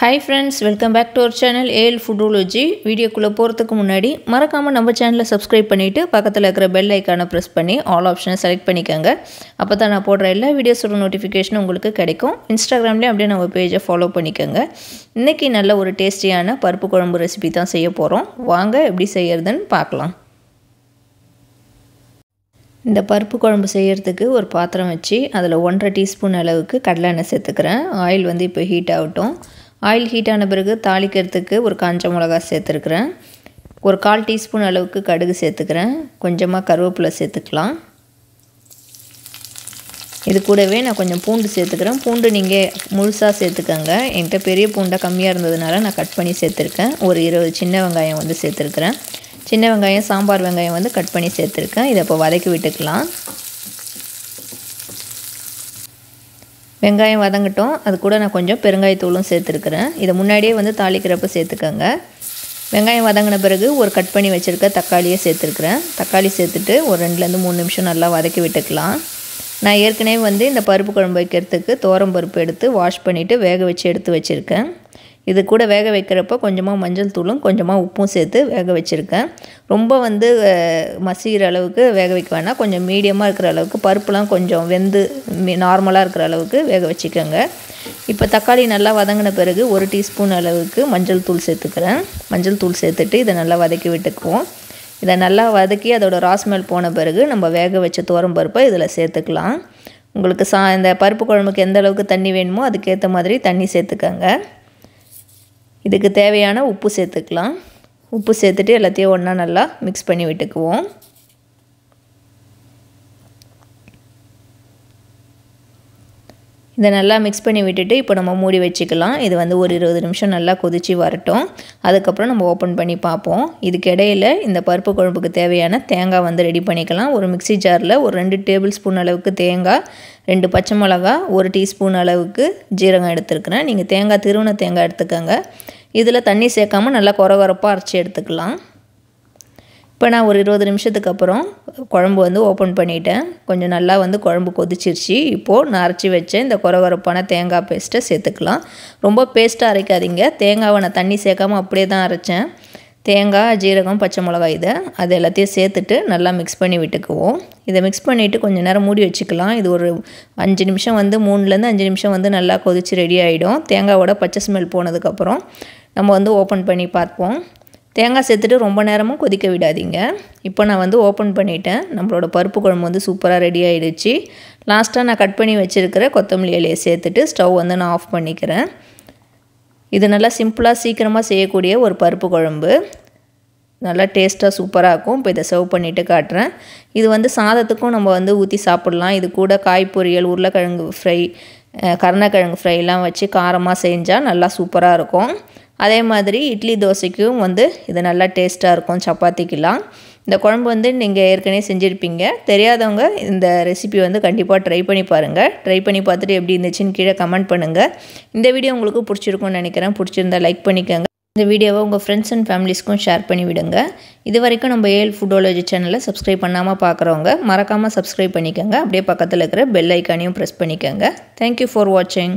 Hi friends, welcome back to our channel AL Foodology. Video குள்ள போறதுக்கு முன்னாடி மறக்காம நம்ம சேனலை subscribe பண்ணிட்டு பக்கத்துல இருக்கிற bell icon-ஐ press பண்ணி all option select பண்ணிக்கங்க. அப்பதான் நான் போடுற எல்லா வீடியோஸோட notification உங்களுக்கு கிடைக்கும். Instagramலயே அப்படியே நம்ம பேஜை follow பண்ணிக்கங்க. இன்னைக்கு நல்ல ஒரு டேஸ்டியான பருப்பு குழம்பு ரெசிபி தான் செய்ய போறோம். வாங்க எப்படி செய்யறதுன்னு பார்க்கலாம். இந்த பருப்பு குழம்பு செய்யிறதுக்கு ஒரு பாத்திரம் வச்சு அதில் 1.5 டீஸ்பூன் அளவுக்கு கடலை எண்ணெய் சேர்த்துக்கிறேன். ஆயில் வந்து இப்போ ஹீட் ஆகட்டும். ஆயில் ஹீட் ஆன பிறகு தாளிக்கிறதுக்கு ஒரு காஞ்ச மிளகாய் சேர்த்துருக்கிறேன். ஒரு 1/4 டீஸ்பூன் அளவுக்கு கடுகு சேர்த்துக்கிறேன். கொஞ்சமாக கருவேப்பிலை சேர்த்துக்கலாம். இது கூடவே நான் கொஞ்சம் பூண்டு சேர்த்துக்கிறேன். பூண்டு நீங்கள் முழுசாக சேர்த்துக்கங்க. என்கிட்ட பெரிய பூண்டாக கம்மியாக இருந்ததுனால நான் கட் பண்ணி சேர்த்துருக்கேன். ஒரு 20 சின்ன வெங்காயம் வந்து சேர்த்துருக்கிறேன். சின்ன வெங்காயம் சாம்பார் வெங்காயம் வந்து கட் பண்ணி சேர்த்துருக்கேன். இதை இப்போ வதக்கி விட்டுக்கலாம். வெங்காயம் வதங்கட்டும். அது கூட நான் கொஞ்சம் பெருங்காயத்தூளும் சேர்த்துருக்கிறேன். இதை முன்னாடியே வந்து தாளிக்கிறப்ப சேர்த்துக்கோங்க. வெங்காயம் வதங்கின பிறகு ஒரு கட் பண்ணி வச்சுருக்க தக்காளியை சேர்த்துருக்குறேன். தக்காளி சேர்த்துட்டு ஒரு 2லேருந்து 3 நிமிஷம் நல்லா வதக்கி விட்டுக்கலாம். நான் ஏற்கனவே வந்து இந்த பருப்பு குழம்பு வைக்கிறதுக்கு துவரம் பருப்பு எடுத்து வாஷ் பண்ணிவிட்டு வேக வச்சு எடுத்து வச்சுருக்கேன். இது கூட வேக வைக்கிறப்போ கொஞ்சமாக மஞ்சள் தூளும் கொஞ்சமாக உப்பும் சேர்த்து வேக வச்சுருக்கேன். ரொம்ப வந்து மசிகிற அளவுக்கு வேக வைக்க வேணாம். கொஞ்சம் மீடியமாக இருக்கிற அளவுக்கு பருப்புலாம் கொஞ்சம் வெந்து நார்மலாக இருக்கிற அளவுக்கு வேக வச்சுக்கோங்க. இப்போ தக்காளி நல்லா வதங்கின பிறகு 1 டீஸ்பூன் அளவுக்கு மஞ்சள் தூள் சேர்த்துக்கிறேன். மஞ்சள் தூள் சேர்த்துட்டு இதை நல்லா வதக்கி விட்டுக்குவோம். இதை நல்லா வதக்கி அதோட ராஸ்மெல் போன பிறகு நம்ம வேக வச்ச துவரம் பருப்பை இதில் சேர்த்துக்கலாம். உங்களுக்கு இந்த பருப்பு குழம்புக்கு எந்த அளவுக்கு தண்ணி வேணுமோ அதுக்கேற்ற மாதிரி தண்ணி சேர்த்துக்கோங்க. இதுக்கு தேவையான உப்பு சேர்த்துக்கலாம். உப்பு சேர்த்துட்டு எல்லாத்தையும் ஒன்றா நல்லா மிக்ஸ் பண்ணி விட்டுக்குவோம். இதை நல்லா மிக்ஸ் பண்ணி விட்டுட்டு இப்போ நம்ம மூடி வச்சுக்கலாம். இது வந்து ஒரு 20 நிமிஷம் நல்லா கொதித்து வரட்டும். அதுக்கப்புறம் நம்ம ஓப்பன் பண்ணி பார்ப்போம். இதுக்கு இடையில் இந்த பருப்பு குழம்புக்கு தேவையான தேங்காய் வந்து ரெடி பண்ணிக்கலாம். ஒரு மிக்ஸி ஜாரில் ஒரு 2 டேபிள் ஸ்பூன் அளவுக்கு தேங்காய், 2 பச்சை மிளகா, 1 டீஸ்பூன் அளவுக்கு ஜீரகம் எடுத்துருக்கிறேன். நீங்கள் தேங்காய் திருவன தேங்காய் எடுத்துக்கோங்க. இதில் தண்ணி சேர்க்காமல் நல்லா கொரகொரப்பாக அரைச்சி எடுத்துக்கலாம். இப்போ நான் ஒரு 20 நிமிஷத்துக்கு அப்புறம் குழம்பு வந்து ஓப்பன் பண்ணிட்டேன். கொஞ்சம் நல்லா வந்து குழம்பு கொதிச்சிருச்சு. இப்போது நான் அரைச்சி வச்சேன் இந்த கொரகொரப்பான தேங்காய் பேஸ்ட்டை சேர்த்துக்கலாம். ரொம்ப பேஸ்ட்டாக அரைக்காதீங்க. தேங்காவை நான் தண்ணி சேர்க்காமல் அப்படியே தான் அரைச்சேன். தேங்காய், ஜீரகம், பச்சை மிளகாய் அது எல்லாத்தையும் சேர்த்துட்டு நல்லா மிக்ஸ் பண்ணி விட்டுக்குவோம். இதை மிக்ஸ் பண்ணிவிட்டு கொஞ்சம் நேரம் மூடி வச்சுக்கலாம். இது ஒரு 5 நிமிஷம் வந்து 3லேருந்து 5 நிமிஷம் வந்து நல்லா கொதித்து ரெடி ஆகிடும். தேங்காயோட பச்சை ஸ்மெல் போனதுக்கப்புறம் நம்ம வந்து ஓப்பன் பண்ணி பார்ப்போம். தேங்காய் சேர்த்துட்டு ரொம்ப நேரமும் கொதிக்க விடாதீங்க. இப்போ நான் வந்து ஓப்பன் பண்ணிட்டேன். நம்மளோட பருப்பு குழம்பு வந்து சூப்பராக ரெடி ஆகிடுச்சு. லாஸ்ட்டாக நான் கட் பண்ணி வச்சுருக்கிற கொத்தமல்லி இலையை சேர்த்துட்டு ஸ்டவ் வந்து நான் ஆஃப் பண்ணிக்கிறேன். இது நல்லா சிம்பிளாக சீக்கிரமாக செய்யக்கூடிய ஒரு பருப்பு குழம்பு. நல்லா டேஸ்ட்டாக சூப்பராக இருக்கும். இப்போ இதை சர்வ் பண்ணிவிட்டு காட்டுறேன். இது வந்து சாதத்துக்கும் நம்ம வந்து ஊற்றி சாப்பிட்லாம். இது கூட காய் பொரியல், உருளைக்கிழங்கு ஃப்ரை, கருணக்கிழங்கு ஃப்ரைலாம் வச்சு காரமாக செஞ்சால் நல்லா சூப்பராக இருக்கும். அதே மாதிரி இட்லி தோசைக்கும் வந்து இது நல்லா டேஸ்ட்டாக இருக்கும், சப்பாத்திக்கெலாம். இந்த குழம்பு வந்து நீங்கள் ஏற்கனவே செஞ்சுருப்பீங்க. தெரியாதவங்க இந்த ரெசிபி வந்து கண்டிப்பாக ட்ரை பண்ணி பாருங்கள். ட்ரை பண்ணி பார்த்துட்டு எப்படி இருந்துச்சுன்னு கீழே கமெண்ட் பண்ணுங்கள். இந்த வீடியோ உங்களுக்கு பிடிச்சிருக்கும்னு நினைக்கிறேன். பிடிச்சிருந்தா லைக் பண்ணிக்கோங்க. இந்த வீடியோவை உங்கள் ஃப்ரெண்ட்ஸ் அண்ட் ஃபேமிலிஸ்க்கும் ஷேர் பண்ணி விடுங்க. இது வரைக்கும் நம்ம AL Foodology சேனலை சப்ஸ்கிரைப் பண்ணாமல் பார்க்குறவங்க மறக்காமல் சப்ஸ்கிரைப் பண்ணிக்கோங்க. அப்படியே பக்கத்தில் இருக்கிற பெல் ஐக்கானையும் ப்ரெஸ் பண்ணிக்கோங்க. தேங்க்யூ ஃபார் வாட்சிங்.